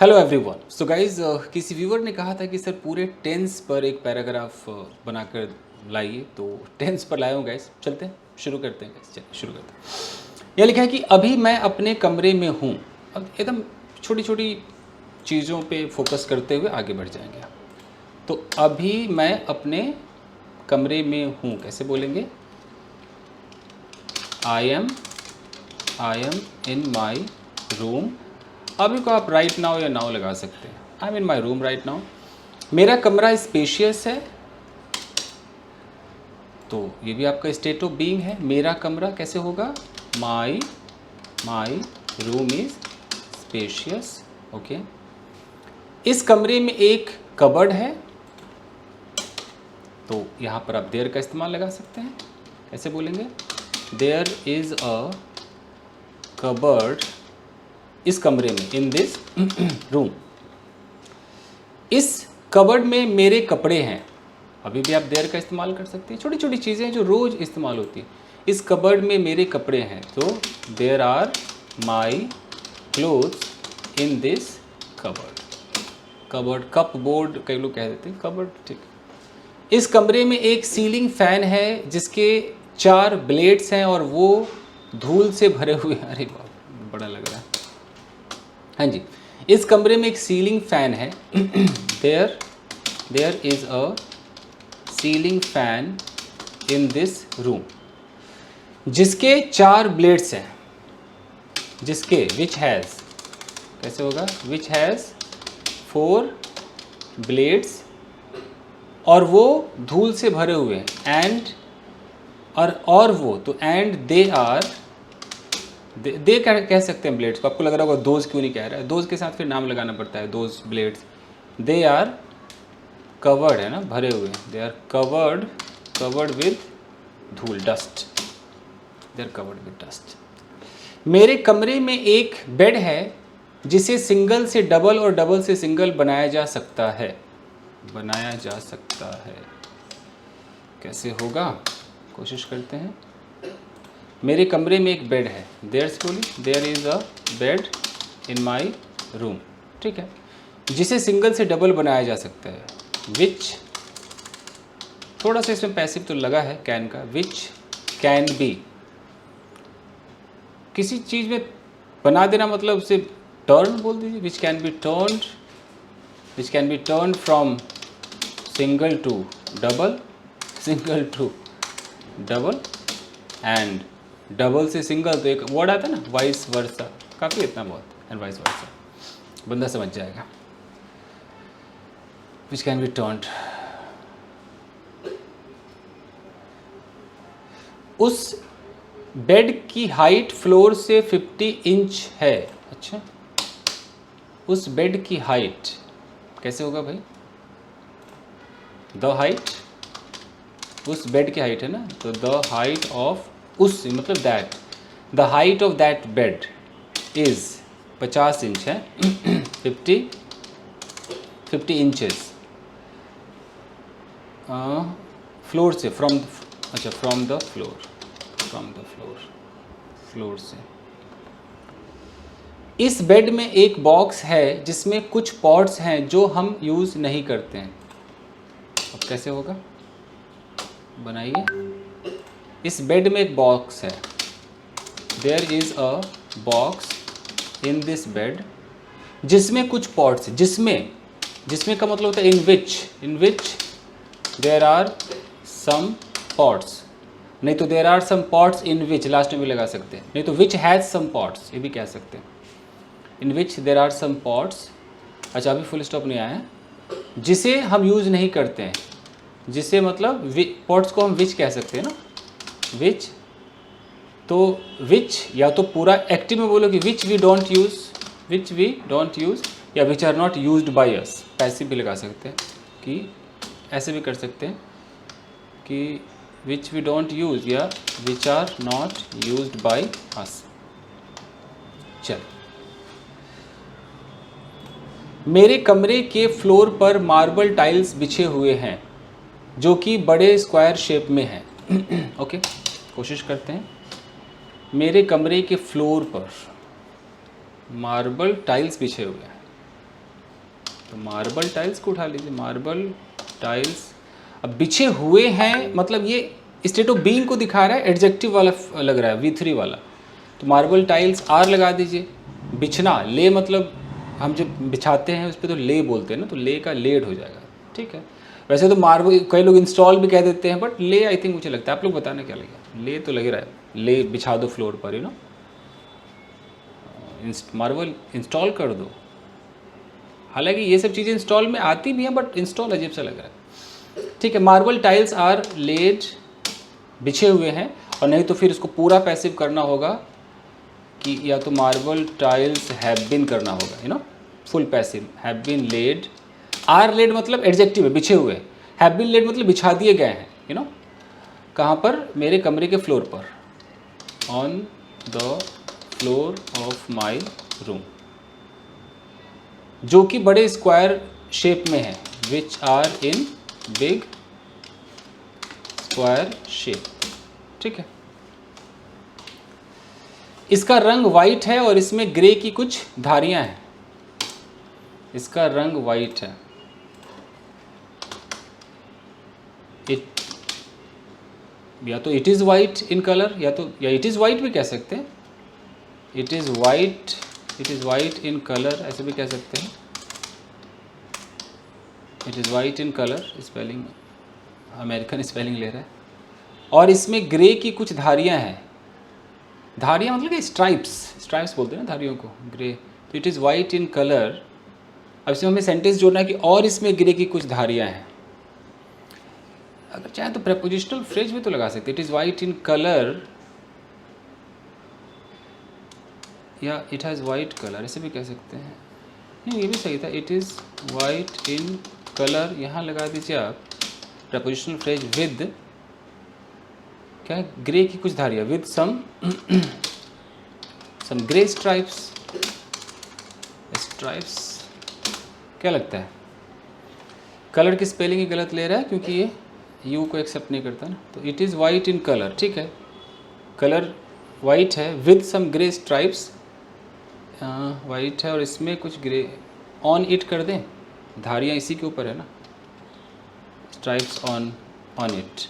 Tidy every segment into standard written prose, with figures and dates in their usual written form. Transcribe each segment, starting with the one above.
Hello everyone. So guys किसी viewer ने कहा था कि सर पूरे टेंस पर एक पैराग्राफ बनाकर लाइए, तो टेंस पर लाया हूँ गाइज। चलते हैं, शुरू करते हैं गाइज, चलिए शुरू करते हैं। यह लिखा है कि अभी मैं अपने कमरे में हूँ। अब एकदम छोटी छोटी चीज़ों पे फोकस करते हुए आगे बढ़ जाएंगे। तो अभी मैं अपने कमरे में हूँ कैसे बोलेंगे? I am in my room. अभी को आप राइट नाउ या नाउ लगा सकते हैं। I am in my room right now. मेरा कमरा स्पेशियस है, तो ये भी आपका स्टेट ऑफ बीइंग है। मेरा कमरा कैसे होगा? My room is spacious. Okay. इस कमरे में एक कबर्ड है, तो यहाँ पर आप देयर का इस्तेमाल लगा सकते हैं। कैसे बोलेंगे? देयर इज अ कबर्ड इस कमरे में, इन दिस रूम। इस कबर्ड में मेरे कपड़े हैं। अभी भी आप देयर का इस्तेमाल कर सकते हैं। छोटी छोटी चीज़ें जो रोज़ इस्तेमाल होती हैं। इस कबर्ड में मेरे कपड़े हैं, तो there are my clothes in this cupboard. Cupboard, cup board कई लोग कह देते हैं, कबर्ड ठीक। इस कमरे में एक सीलिंग फैन है जिसके 4 ब्लेड्स हैं और वो धूल से भरे हुए हैं। अरे बाप, बड़ा लग रहा है। हाँ जी, इस कमरे में एक सीलिंग फैन है। There is a ceiling fan in this room, जिसके 4 ब्लेड्स हैं। जिसके, विच हैज़, कैसे होगा? विच हैज़ 4 ब्लेड्स और वो धूल से भरे हुए हैं। एंड और वो तो एंड दे आर, दे कह सकते हैं ब्लेड्स को। आपको लग रहा होगा दोज क्यों नहीं कह रहा है? दोज के साथ फिर नाम लगाना पड़ता है, those blades. They are covered है ना, भरे हुए। दे आर कवर्ड विद धूल, dust. They are covered with dust. मेरे कमरे में एक बेड है जिसे सिंगल से डबल और डबल से सिंगल बनाया जा सकता है। बनाया जा सकता है कैसे होगा? कोशिश करते हैं। मेरे कमरे में एक बेड है। There is a bed in my room. ठीक है, जिसे सिंगल से डबल बनाया जा सकता है। विच, थोड़ा सा इसमें पैसिव तो लगा है कैन का। विच कैन बी, किसी चीज़ में बना देना मतलब उसे टर्न बोल दीजिए। Which can be turn from single to double, single to double, and double से सिंगल तो एक वर्ड आता है ना, वाइस वर्सा। काफ़ी इतना बहुत, एंड वाइस वर्सा, बंदा समझ जाएगा। विच कैन बी टर्न्ड। उस बेड की हाइट फ्लोर से 50 इंच है। अच्छा, उस बेड की हाइट कैसे होगा भाई? द हाइट, उस बेड की हाइट है ना, तो द हाइट ऑफ, उस मतलब that, the height of that bed is 50 inch है। 50 इंचेस फ्लोर से, फ्रॉम, अच्छा फ्रॉम द फ्लोर से। इस बेड में एक बॉक्स है जिसमें कुछ पॉट्स हैं जो हम यूज़ नहीं करते हैं। अब कैसे होगा? बनाइए। इस बेड में एक बॉक्स है। There is a box in this bed, जिसमें कुछ पॉट्स, जिसमें का मतलब होता है in which there are some pots. नहीं तो there are some pots in which last में भी लगा सकते हैं। नहीं तो विच हैज़ सम पॉट्स, ये भी कह सकते हैं। In which there are some pots. अच्छा, अभी फुल स्टॉप नहीं आया है। जिसे हम यूज़ नहीं करते हैं। जिसे मतलब पॉट्स को हम विच कह सकते हैं ना, विच। तो विच या तो पूरा एक्टिव में बोलो कि विच वी डोंट यूज़, या which are not used by us. Passive भी लगा सकते हैं, कि ऐसे भी कर सकते हैं कि विच वी डोंट यूज़ या which are not used by us. चल, मेरे कमरे के फ्लोर पर मार्बल टाइल्स बिछे हुए हैं जो कि बड़े स्क्वायर शेप में हैं। ओके, कोशिश करते हैं। मेरे कमरे के फ्लोर पर मार्बल टाइल्स बिछे हुए हैं। तो मार्बल टाइल्स को उठा लीजिए, मार्बल टाइल्स। अब बिछे हुए हैं मतलब ये स्टेट ऑफ बीइंग को दिखा रहा है, एडजेक्टिव वाला लग रहा है, V3 वाला। तो मार्बल टाइल्स आर लगा दीजिए। बिछना, ले मतलब हम जब बिछाते हैं उस पर तो ले बोलते हैं ना, तो ले का लेड हो जाएगा, ठीक है। वैसे तो मार्बल कई लोग इंस्टॉल भी कह देते हैं, बट ले आई थिंक मुझे लगता है, आप लोग बताना क्या लगेगा, ले तो लग रहा है, ले बिछा दो फ्लोर पर, यू नो, मार्बल इंस्टॉल कर दो। हालांकि ये सब चीज़ें इंस्टॉल में आती भी हैं, बट इंस्टॉल अजीब सा लग रहा है, ठीक है। मार्बल टाइल्स आर लेड, बिछे हुए हैं, और नहीं तो फिर इसको पूरा पैसिव करना होगा कि या तो मार्बल टाइल्स हैव बीन करना होगा, you know, full passive, have been laid. Are laid मतलब एडजेक्टिव है, बिछे हुए। हैव बीन लेड मतलब बिछा दिए गए हैं, यू नो, कहाँ पर, मेरे कमरे के फ्लोर पर, on the floor of my room, जो कि बड़े स्क्वायर शेप में है, which are in big square shape, ठीक है। इसका रंग वाइट है और इसमें ग्रे की कुछ धारियां हैं। इसका रंग वाइट है, या तो it is white in colour, या इट इज़ वाइट भी कह सकते हैं, it is white in colour, ऐसे भी कह सकते हैं। It is white in colour, spelling American spelling ले रहा है। और इसमें ग्रे की कुछ धारियां हैं। धारियां मतलब कि स्ट्राइप्स बोलते हैं ना धारियों को, ग्रे। तो it is white in colour. अब इसमें हमें सेंटेंस जोड़ना है कि और इसमें ग्रे की कुछ धारियां हैं। अगर चाहे तो प्रेपोजिशनल फ्रेज भी तो लगा सकते, it is white in colour, या इट हैज़ वाइट कलर, ऐसे भी कह सकते हैं। नहीं, ये भी सही था, it is white in colour, यहाँ लगा दीजिए आप प्रेपोजिशनल फ्रेज विद, क्या है, ग्रे की कुछ धारियाँ, विद सम ग्रे स्ट्राइप्स। क्या लगता है, कलर की स्पेलिंग ही गलत ले रहा है क्योंकि ये यू को एक्सेप्ट नहीं करता ना। तो it is white in colour, ठीक है, कलर वाइट है, with some grey stripes, white है और इसमें कुछ ग्रे, ऑन इट कर दें, धारियाँ इसी के ऊपर है ना, स्ट्राइप्स ऑन इट।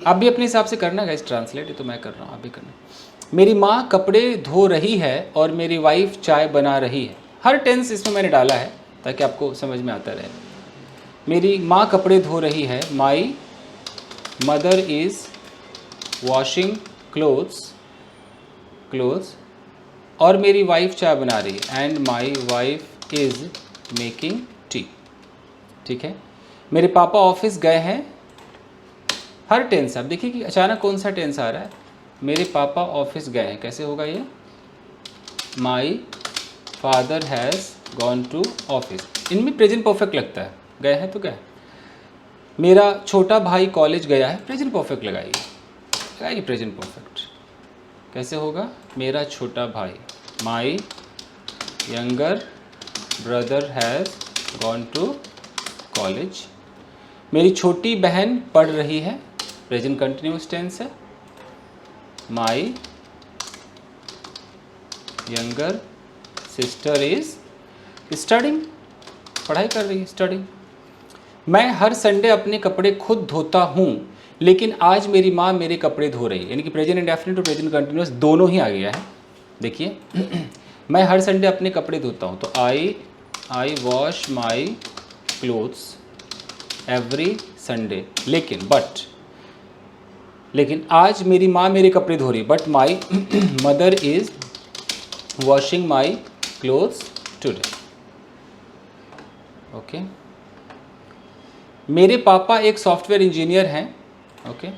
आप भी अपने हिसाब से करना गाइस ट्रांसलेट, ये तो मैं कर रहा हूँ, आप भी करना। मेरी माँ कपड़े धो रही है और मेरी वाइफ चाय बना रही है। हर टेंस इसमें मैंने डाला है ताकि आपको समझ में आता रहे। मेरी माँ कपड़े धो रही है, माई मदर इज़ वॉशिंग क्लोथ्स, और मेरी वाइफ चाय बना रही है, and my wife is making tea, ठीक है। मेरे पापा ऑफिस गए हैं। हर टेंस आप देखिए कि अचानक कौन सा टेंस आ रहा है। मेरे पापा ऑफिस गए हैं, कैसे होगा ये, my father has gone to office. इनमें प्रेजेंट परफेक्ट लगता है, गए हैं तो क्या है। मेरा छोटा भाई कॉलेज गया है, प्रेजेंट परफेक्ट लगाइए प्रेजेंट परफेक्ट, कैसे होगा, मेरा छोटा भाई, my younger brother has gone to college. मेरी छोटी बहन पढ़ रही है, प्रेजेंट कंटिन्यूस टेंस है, my younger sister is studying, पढ़ाई कर रही है, स्टडिंग। मैं हर संडे अपने कपड़े खुद धोता हूँ, लेकिन आज मेरी माँ मेरे कपड़े धो रही है। यानी कि प्रेजेंट इंडेफिनिट और प्रेजेंट कंटिन्यूस दोनों ही आ गया है। देखिए मैं हर संडे अपने कपड़े धोता हूँ, तो I wash my clothes every Sunday, लेकिन आज मेरी माँ मेरे कपड़े धो रही है, but my mother is washing my clothes today. Okay, मेरे पापा एक सॉफ्टवेयर इंजीनियर हैं। ओके,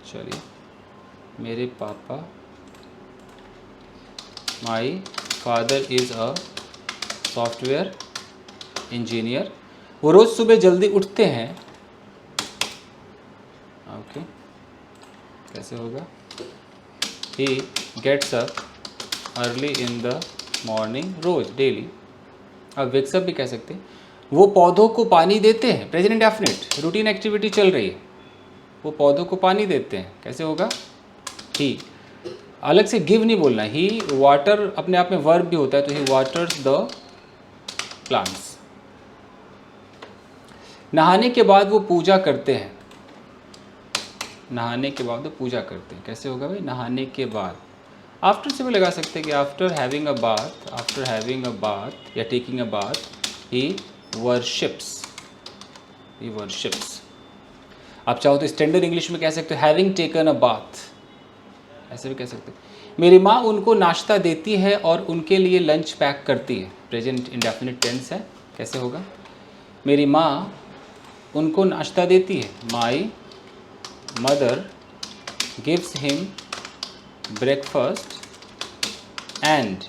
चलिए, मेरे पापा, my father is a software engineer. वो रोज़ सुबह जल्दी उठते हैं। ओके, कैसे होगा, he gets up early in the morning, रोज डेली। अब वेक्स अप भी कह सकते हैं। वो पौधों को पानी देते हैं, प्रेजेंट इंडेफिनिट, रूटीन एक्टिविटी चल रही है, वो पौधों को पानी देते हैं, कैसे होगा, ही, अलग से गिव नहीं बोलना, ही वाटर अपने आप में वर्ब भी होता है, तो ही वाटर्स द प्लांट्स। नहाने के बाद वो पूजा करते हैं। नहाने के बाद वो पूजा करते हैं, कैसे होगा भाई? नहाने के बाद। आफ्टर से भी लगा सकते हैं कि after having a bath, after having a bath या taking a bath he worships, he worships. आप चाहो तो स्टैंडर्ड इंग्लिश में कह सकते हो हैविंग टेकन अ बाथ, ऐसे भी कह सकते हो। मेरी माँ उनको नाश्ता देती है और उनके लिए लंच पैक करती है। प्रेजेंट इंडेफिनिट टेंस है, कैसे होगा? मेरी माँ उनको नाश्ता देती है। My mother gives him breakfast and,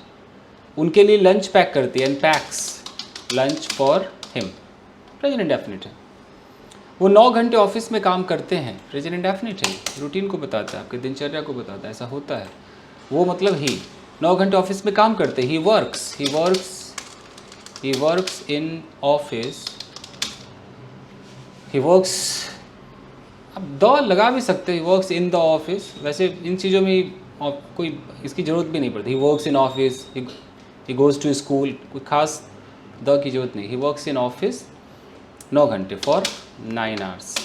उनके लिए लंच पैक करती है, and PACS lunch for him. Present indefinite है। वो 9 घंटे ऑफिस में काम करते हैं। प्रेजेंट इंडेफिनिट है, रूटीन को बताता है, आपके दिनचर्या को बताता है, ऐसा होता है। वो मतलब ही 9 घंटे ऑफिस में काम करते हैं। ही works in office, he works, अब द लगा भी सकते हैं, ही वर्क्स इन द ऑफिस। वैसे इन चीज़ों में कोई इसकी ज़रूरत भी नहीं पड़ती। He works in office, he goes to school, कोई खास द की ज़रूरत नहीं। ही वर्क्स इन ऑफिस 9 घंटे फॉर 9 आवर्स।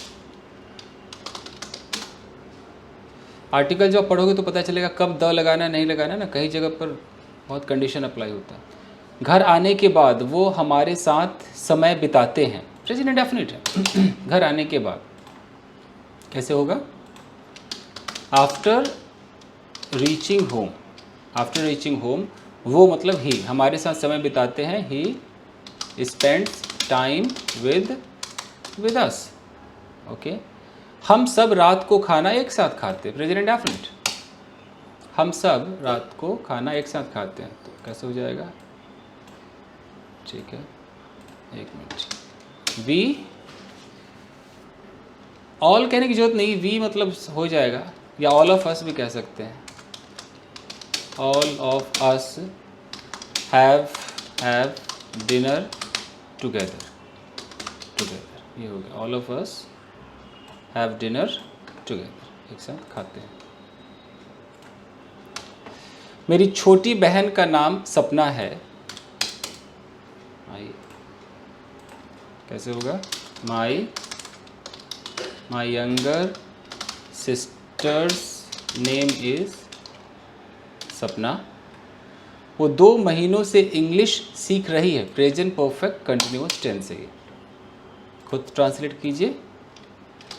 आर्टिकल जब पढ़ोगे तो पता चलेगा कब द लगाना नहीं लगाना ना, कई जगह पर बहुत कंडीशन अप्लाई होता है। घर आने के बाद वो हमारे साथ समय बिताते हैं। प्रेजेंट इंडेफिनिट है। घर आने के बाद कैसे होगा? After reaching home, after reaching home वो मतलब ही हमारे साथ समय बिताते हैं। He spends time with us. Okay. हम सब रात को खाना एक साथ खाते हैं। प्रेजेंट इंडेफिनिट, हम सब रात को खाना एक साथ खाते हैं। तो कैसे हो जाएगा? ठीक है, एक मिनट। वी, ऑल कहने की जरूरत नहीं, वी मतलब हो जाएगा, या ऑल ऑफ अस भी कह सकते हैं। All of us have dinner together, ये हो गया। All of us have dinner together, एक साथ खाते हैं। मेरी छोटी बहन का नाम सपना है। कैसे होगा? My younger sisters name is सपना। वो 2 महीनों से इंग्लिश सीख रही है। प्रेजेंट परफेक्ट कंटिन्यूअस टेंस है ये, खुद ट्रांसलेट कीजिए।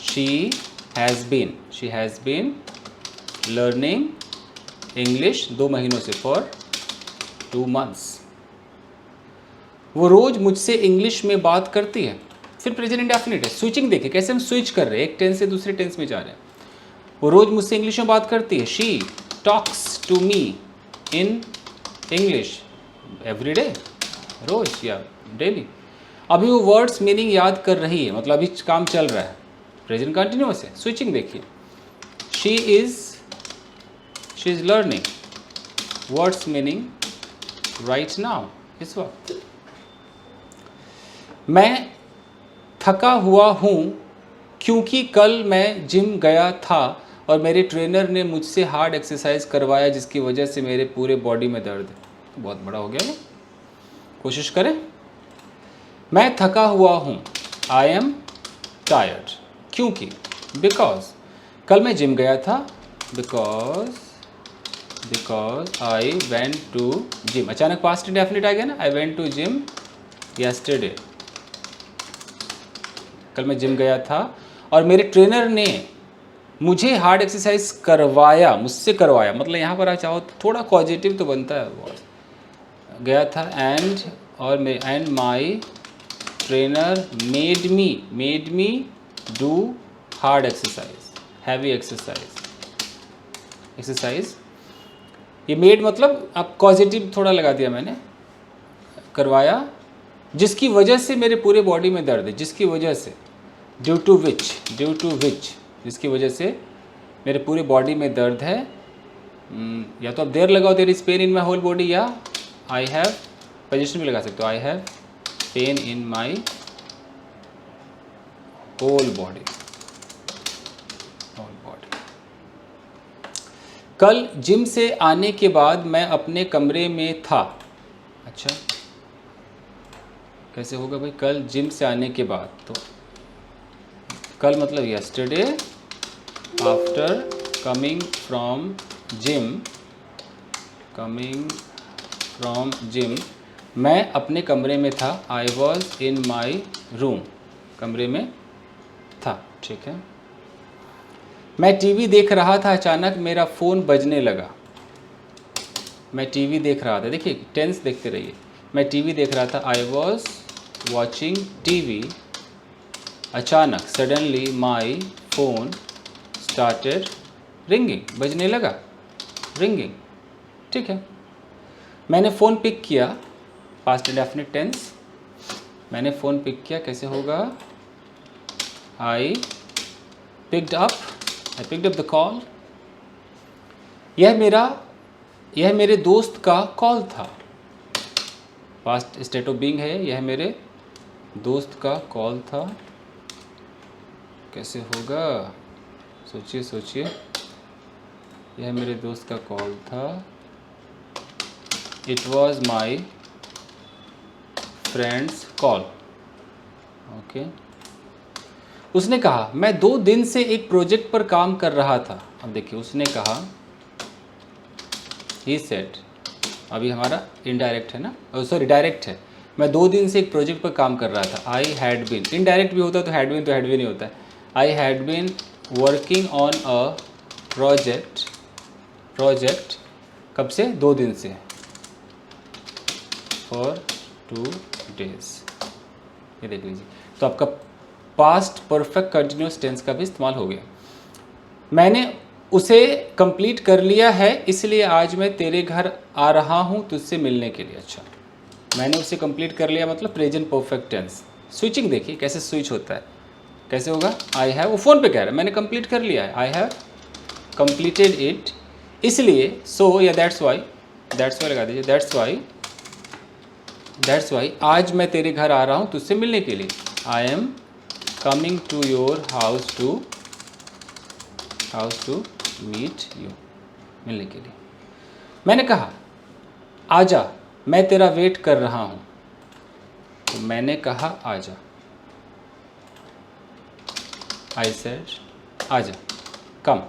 She has been learning English 2 महीनों से, फॉर 2 months। वो रोज़ मुझसे इंग्लिश में बात करती है। फिर प्रेजेंट इंडेफिनिट है। स्विचिंग देखिए कैसे हम स्विच कर रहे हैं, एक टेंस से दूसरे टेंस में जा रहे हैं। वो रोज़ मुझसे इंग्लिश में बात करती है। She talks to me in English every day, रोज़ या डेली। अभी वो वर्ड्स मीनिंग याद कर रही है, मतलब अभी काम चल रहा है। प्रेजेंट कंटिन्यूअस है। स्विचिंग देखिए, she is learning words meaning right now, इस वक्त। मैं थका हुआ हूँ क्योंकि कल मैं जिम गया था और मेरे ट्रेनर ने मुझसे हार्ड एक्सरसाइज करवाया, जिसकी वजह से मेरे पूरे बॉडी में दर्द है। बहुत बड़ा हो गया ना, कोशिश करें। मैं थका हुआ हूँ, आई एम टायर्ड, क्योंकि, बिकॉज, कल मैं जिम गया था, because I went to gym. अचानक पास्ट इंडेफिनिट आ गया ना, I went to gym yesterday. कल मैं जिम गया था और मेरे ट्रेनर ने मुझे हार्ड एक्सरसाइज करवाया, मुझसे करवाया, मतलब यहाँ पर आप चाहो थोड़ा पॉजिटिव तो बनता है। गया था and my trainer made me do hard exercise, heavy exercise. ये मेड मतलब अब पॉजिटिव थोड़ा लगा दिया मैंने, करवाया, जिसकी वजह से मेरे पूरे बॉडी में दर्द है। जिसकी वजह से, ड्यू टू विच, जिसकी वजह से मेरे पूरे बॉडी में दर्द है। या तो आप देर लगाओ, there is pain in my whole body, या आई हैव, पोजिशन भी लगा सकते हो, I have pain in my whole body. कल जिम से आने के बाद मैं अपने कमरे में था। अच्छा, कैसे होगा भाई? कल जिम से आने के बाद, तो कल मतलब yesterday after coming from gym मैं अपने कमरे में था। I was in my room, कमरे में था। ठीक है। मैं टीवी देख रहा था, अचानक मेरा फ़ोन बजने लगा। मैं टीवी देख रहा था, देखिए टेंस देखते रहिए। मैं टीवी देख रहा था, आई वॉज वॉचिंग टीवी, अचानक suddenly my phone started ringing, बजने लगा, रिंगिंग। ठीक है। मैंने फ़ोन पिक किया, पास्ट इंडेफिनिट टेंस। मैंने फ़ोन पिक किया, कैसे होगा? I picked up the call. यह मेरे दोस्त का कॉल था। पास्ट स्टेट ऑफ बीइंग है, यह मेरे दोस्त का कॉल था। कैसे होगा? सोचिए। यह मेरे दोस्त का कॉल था। It was my friends call. Okay. उसने कहा, मैं 2 दिन से एक प्रोजेक्ट पर काम कर रहा था। अब देखिए, उसने कहा, ही सेड, अभी हमारा इनडायरेक्ट है ना, सॉरी डायरेक्ट है। मैं 2 दिन से एक प्रोजेक्ट पर काम कर रहा था। आई हैड बीन, इनडायरेक्ट भी होता तो हैड बीन ही होता है। I had been working on a project कब से? 2 दिन से, फॉर 2 days। ये देख लीजिए, तो आपका पास्ट परफेक्ट कंटिन्यूस टेंस का भी इस्तेमाल हो गया। मैंने उसे कंप्लीट कर लिया है, इसलिए आज मैं तेरे घर आ रहा हूँ तुझसे मिलने के लिए। अच्छा, मैंने उसे कंप्लीट कर लिया मतलब प्रेजेंट परफेक्ट टेंस। स्विचिंग देखिए कैसे स्विच होता है। कैसे होगा? आई हैव, वो फ़ोन पे कह रहा है मैंने कंप्लीट कर लिया है, आई हैव कंप्लीटेड इट, इसलिए, सो या दैट्स वाई लगा दीजिए, दैट्स वाई आज मैं तेरे घर आ रहा हूँ तुझसे मिलने के लिए। I am coming to your house to meet you, मिलने के लिए। मैंने कहा, आजा, मैं तेरा वेट कर रहा हूँ। तो मैंने कहा, आजा, आई सेड, आजा, कम,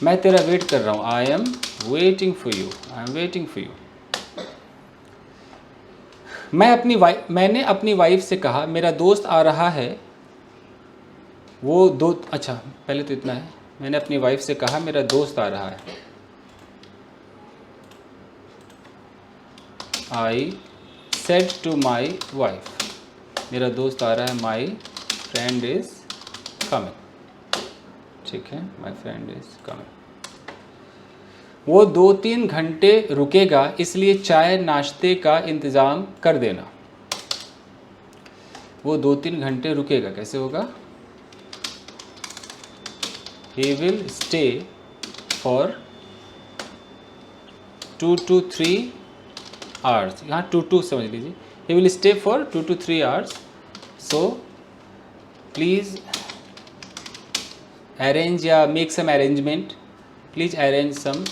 मैं तेरा वेट कर रहा हूँ। I am waiting for you. मैंने अपनी वाइफ से कहा, मेरा दोस्त आ रहा है। अच्छा पहले तो इतना है। मैंने अपनी वाइफ से कहा, मेरा दोस्त आ रहा है। I said to my wife, मेरा दोस्त आ रहा है। My friend is coming. ठीक है, माई फ्रेंड इज कमिंग। वो 2-3 घंटे रुकेगा, इसलिए चाय नाश्ते का इंतज़ाम कर देना। वो 2-3 घंटे रुकेगा, कैसे होगा? He will stay for 2 to 3 hours। यहाँ 2 समझ लीजिए। He will stay for 2 to 3 hours। So please arrange या make some arrangement। Please arrange some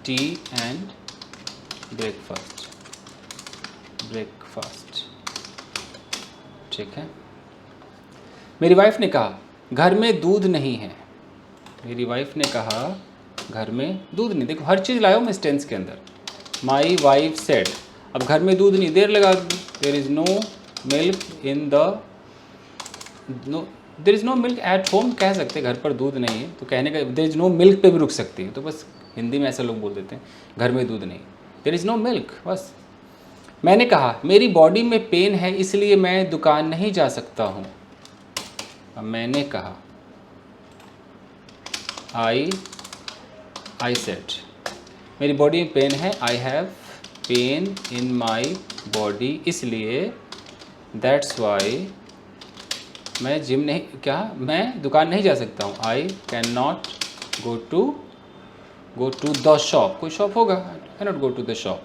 tea and breakfast। ठीक है। मेरी वाइफ ने कहा, घर में दूध नहीं है। मेरी वाइफ ने कहा, घर में दूध नहीं। देखो हर चीज़ लाया हूँ मैं इस टेंस के अंदर। माई वाइफ सेड, अब घर में दूध नहीं, देर लगा दूँ। There is no milk there is no milk at home कह सकते, घर पर दूध नहीं है तो कहने का देर इज़ नो मिल्क पे भी रुक सकती है। तो बस हिंदी में ऐसा लोग बोल देते हैं, घर में दूध नहीं, देर इज़ नो मिल्क, बस। मैंने कहा, मेरी बॉडी में पेन है, इसलिए मैं दुकान नहीं जा सकता हूँ। अब मैंने कहा, आई सेड, मेरी बॉडी में पेन है। I have pain in my body, इसलिए, दैट्स वाई, मैं मैं दुकान नहीं जा सकता हूँ। I can not go to the shop. कोई शॉप होगा, can not go to the shop.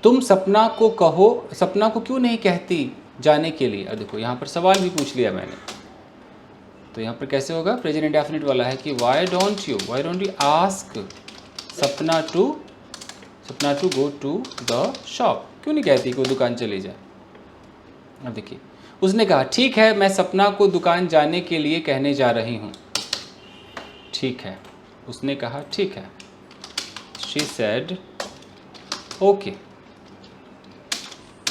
तुम सपना को क्यों नहीं कहती जाने के लिए? अब देखो यहाँ पर सवाल भी पूछ लिया मैंने, तो यहाँ पर कैसे होगा? प्रेजेंट इंडेफिनिट वाला है कि why don't you ask Sapna to go to the shop, क्यों नहीं कहती कि वो दुकान चली जाए। अब देखिए, उसने कहा ठीक है मैं सपना को दुकान जाने के लिए कहने जा रही हूँ। ठीक है, उसने कहा ठीक है। She said okay,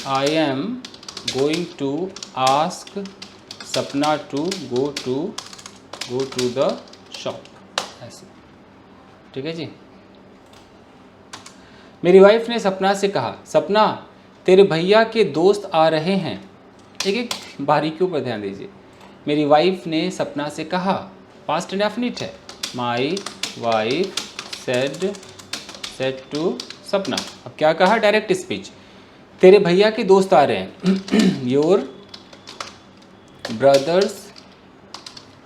I am going to ask Sapna to go to the shop, ऐसे। ठीक है जी। मेरी वाइफ ने सपना से कहा सपना तेरे भैया के दोस्त आ रहे हैं। एक एक बारीकियों पर ध्यान दीजिए। मेरी वाइफ ने सपना से कहा, पास्ट इंडेफिनिट है। माई वाइफ सेड टू सपना। अब क्या कहा, डायरेक्ट स्पीच। तेरे भैया के दोस्त आ रहे हैं your brother's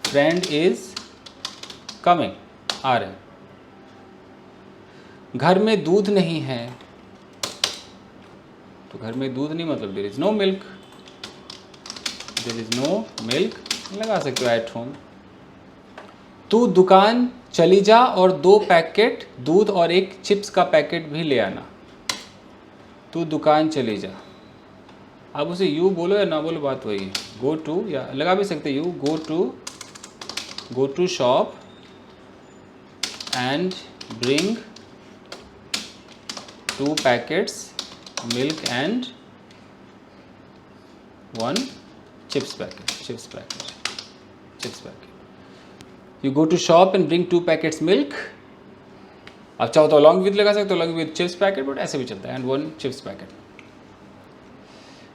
friend is coming, आ रहे हैं। घर में दूध नहीं है, तो घर में दूध नहीं मतलब there is no milk, there is no milk लगा सकते हो एट होम। तू दुकान चली जा और 2 पैकेट दूध और एक चिप्स का पैकेट भी ले आना। तू दुकान चली जा। आप उसे यू बोलो या ना बोलो, बात वही है। गो टू या लगा भी सकते you, go to shop and bring 2 packets milk and 1 chips packet. You go to shop and bring 2 packets milk. आप चाहो तो अलॉन्ग विद लगा सकते हो, along with chips packet, but ऐसे भी चलता है, एंड 1 चिप्स पैकेट।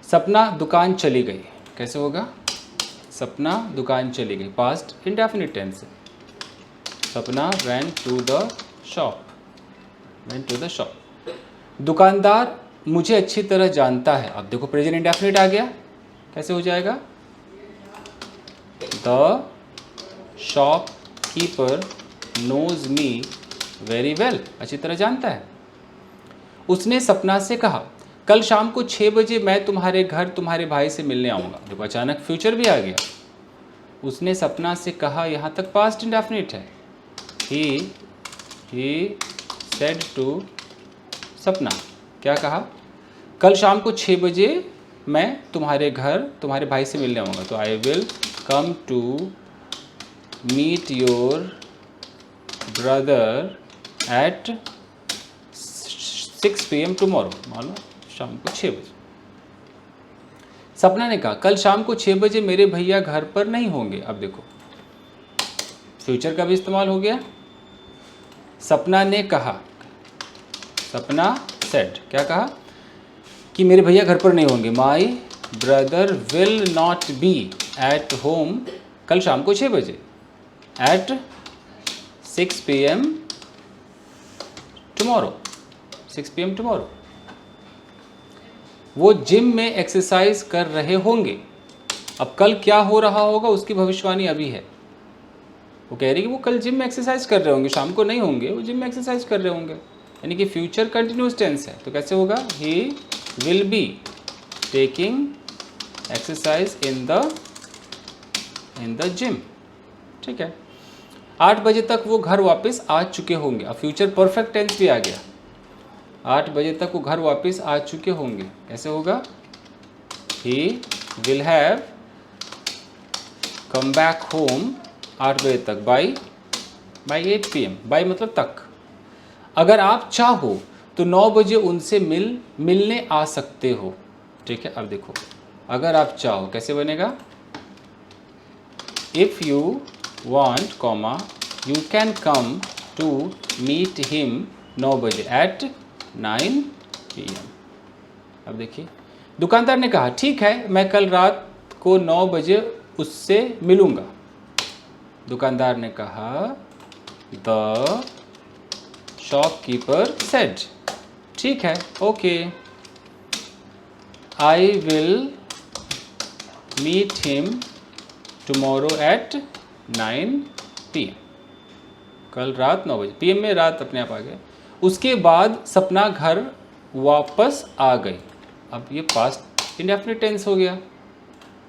सपना दुकान चली गई, कैसे होगा, सपना दुकान चली गई, पास्ट इंडेफिनिट टेंस है। सपना वेंट टू द शॉप। दुकानदार मुझे अच्छी तरह जानता है। अब देखो प्रेजेंट इंडेफिनिट आ गया, कैसे हो जाएगा, the shopkeeper knows me very well, अच्छी तरह जानता है। उसने सपना से कहा कल शाम को 6 बजे मैं तुम्हारे घर तुम्हारे भाई से मिलने आऊँगा। देखो अचानक फ्यूचर भी आ गया। उसने सपना से कहा, यहाँ तक पास्ट इंडेफिनिट है। ही सेड टू सपना, क्या कहा, कल शाम को 6 बजे मैं तुम्हारे घर तुम्हारे भाई से मिलने आऊँगा। तो I will come to meet your brother at 6 PM tomorrow, मान लो शाम को 6 बजे। सपना ने कहा कल शाम को 6 बजे मेरे भैया घर पर नहीं होंगे। अब देखो फ्यूचर का भी इस्तेमाल हो गया। सपना ने कहा, सपना सेड, क्या कहा कि मेरे भैया घर पर नहीं होंगे। My brother will not be at home कल शाम को 6 बजे at 6 PM tomorrow, 6 PM tomorrow. वो जिम में एक्सरसाइज कर रहे होंगे। अब कल क्या हो रहा होगा उसकी भविष्यवाणी अभी है। वो कह रही कि वो कल जिम में एक्सरसाइज कर रहे होंगे, शाम को नहीं होंगे, वो जिम में एक्सरसाइज कर रहे होंगे, यानी कि फ्यूचर कंटिन्यूस टेंस है। तो कैसे होगा, he will be taking exercise in the gym. ठीक है, 8 बजे तक वो घर वापस आ चुके होंगे। अब फ्यूचर परफेक्ट टेंस भी आ गया। 8 बजे तक वो घर वापस आ चुके होंगे, कैसे होगा, he will have come back home 8 बजे तक बाई 8 PM। बाई मतलब तक। अगर आप चाहो तो 9 बजे उनसे मिलने आ सकते हो। ठीक है, अब देखो अगर आप चाहो कैसे बनेगा, if you want comma you can come to meet him 9 बजे एट 9 PM। अब देखिए दुकानदार ने कहा ठीक है मैं कल रात को 9 बजे उससे मिलूँगा। दुकानदार ने कहा, द शॉपकीपर सेड, ठीक है, okay, I will meet him tomorrow at 9 PM। कल रात 9 बजे, PM में रात अपने आप आ गया। उसके बाद सपना घर वापस आ गई। अब ये पास्ट इंडेफिनिट टेंस हो गया।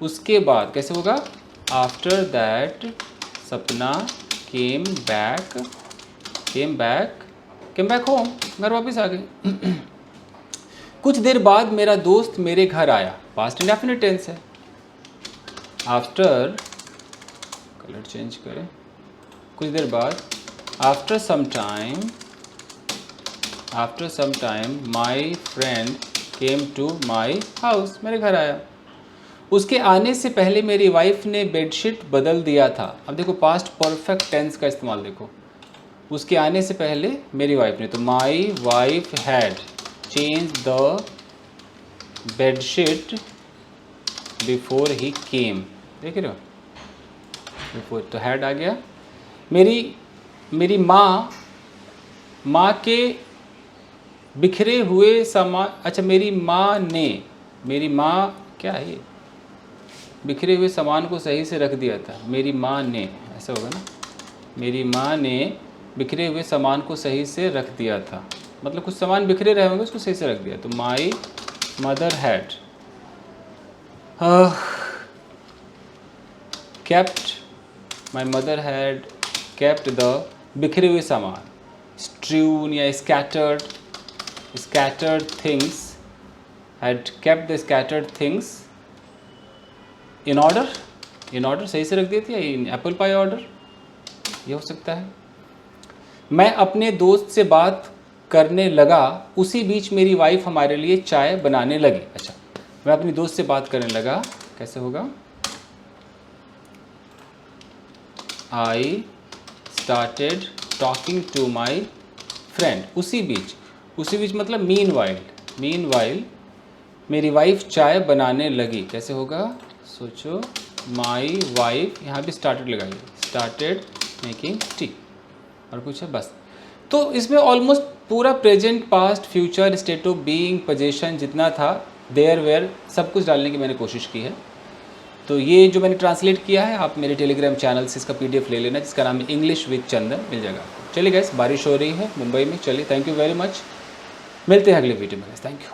उसके बाद कैसे होगा, आफ्टर दैट सपना came back came back home, घर वापस आ गए। कुछ देर बाद मेरा दोस्त मेरे घर आया, पास्ट इंडेफिनिट टेंस है। आफ्टर, कलर चेंज करें, कुछ देर बाद, after some time my friend came to my house, मेरे घर आया। उसके आने से पहले मेरी वाइफ ने बेडशीट बदल दिया था। अब देखो पास्ट परफेक्ट टेंस का इस्तेमाल देखो, उसके आने से पहले मेरी वाइफ ने, तो my wife had change the bedsheet before he came, देख रहे हो, बिफोर तो हैड आ गया। मेरी माँ के बिखरे हुए सामान, अच्छा मेरी माँ क्या है ये, बिखरे हुए सामान को सही से रख दिया था। मेरी माँ ने, ऐसा होगा ना, मेरी माँ ने बिखरे हुए सामान को सही से रख दिया था, मतलब कुछ सामान बिखरे रहे होंगे, उसको सही से रख दिया। तो my mother had my mother had kept the बिखरे हुए सामान, स्ट्रून या scattered things, had kept the scattered things in order सही से रख दी थी, या इन एप्पल पाई ऑर्डर, ये हो सकता है। मैं अपने दोस्त से बात करने लगा, उसी बीच मेरी वाइफ हमारे लिए चाय बनाने लगी। अच्छा, मैं अपनी दोस्त से बात करने लगा, कैसे होगा, I started talking to my friend, उसी बीच मतलब मीन वाइल मेरी वाइफ चाय बनाने लगी, कैसे होगा, सोचो, माई वाइफ, यहाँ भी स्टार्टेड लगाइए, स्टार्टेड मेकिंग टी, और कुछ है बस। तो इसमें ऑलमोस्ट पूरा present, past, future, state of being, position जितना था, देयर वेयर, सब कुछ डालने की मैंने कोशिश की है। तो ये जो मैंने ट्रांसलेट किया है, आप मेरे टेलीग्राम चैनल से इसका PDF ले लेना, जिसका नाम है इंग्लिश विद चंदन, मिल जाएगा आपको। चलिए गाइस, बारिश हो रही है मुंबई में, चलिए, थैंक यू वेरी मच, मिलते हैं अगले वीडियो में, थैंक यू।